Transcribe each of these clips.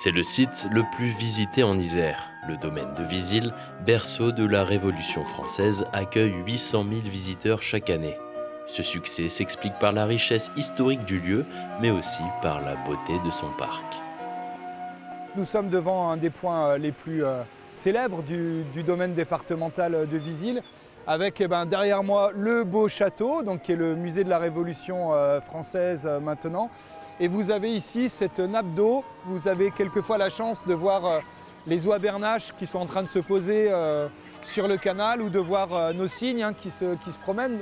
C'est le site le plus visité en Isère. Le domaine de Visil, berceau de la Révolution française, accueille 800 000 visiteurs chaque année. Ce succès s'explique par la richesse historique du lieu, mais aussi par la beauté de son parc. Nous sommes devant un des points les plus célèbres du domaine départemental de Visil, avec derrière moi le beau château, donc, qui est le musée de la Révolution française maintenant. Et vous avez ici cette nappe d'eau. Vous avez quelquefois la chance de voir les oies bernaches qui sont en train de se poser sur le canal, ou de voir nos cygnes qui se promènent.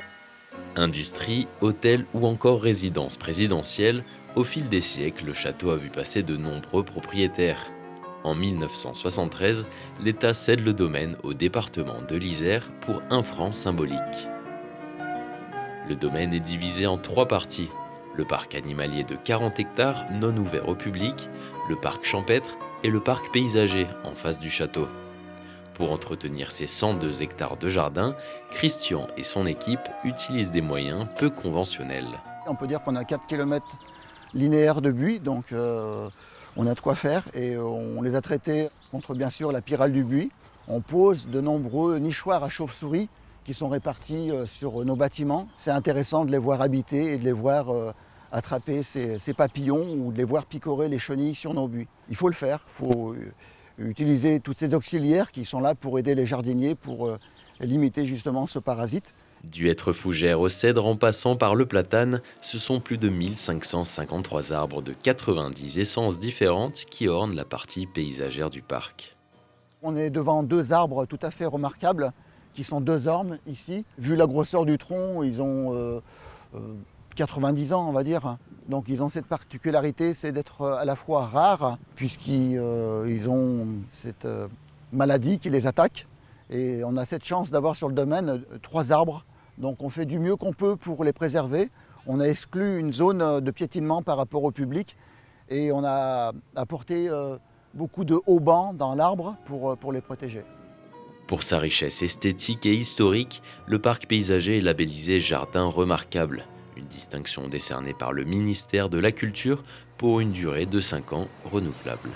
Industrie, hôtel ou encore résidence présidentielle, au fil des siècles, le château a vu passer de nombreux propriétaires. En 1973, l'État cède le domaine au département de l'Isère pour 1 franc symbolique. Le domaine est divisé en 3 parties. Le parc animalier de 40 hectares non ouvert au public, le parc champêtre et le parc paysager en face du château. Pour entretenir ces 102 hectares de jardin, Christian et son équipe utilisent des moyens peu conventionnels. On peut dire qu'on a 4 km linéaires de buis, donc on a de quoi faire, et on les a traités contre bien sûr la pyrale du buis. On pose de nombreux nichoirs à chauves-souris qui sont répartis sur nos bâtiments. C'est intéressant de les voir habiter et de les voir attraper ces papillons, ou de les voir picorer les chenilles sur nos buis. Il faut le faire, il faut utiliser toutes ces auxiliaires qui sont là pour aider les jardiniers, pour limiter justement ce parasite. Du hêtre fougère au cèdre en passant par le platane, ce sont plus de 1553 arbres de 90 essences différentes qui ornent la partie paysagère du parc. On est devant 2 arbres tout à fait remarquables, qui sont 2 ormes ici. Vu la grosseur du tronc, ils ont 90 ans, on va dire. Donc ils ont cette particularité, c'est d'être à la fois rares, puisqu'ils ont cette maladie qui les attaque. Et on a cette chance d'avoir sur le domaine 3 arbres. Donc on fait du mieux qu'on peut pour les préserver. On a exclu une zone de piétinement par rapport au public, et on a apporté beaucoup de haubans dans l'arbre pour les protéger. Pour sa richesse esthétique et historique, le parc paysager est labellisé Jardin remarquable, une distinction décernée par le ministère de la Culture pour une durée de 5 ans renouvelable.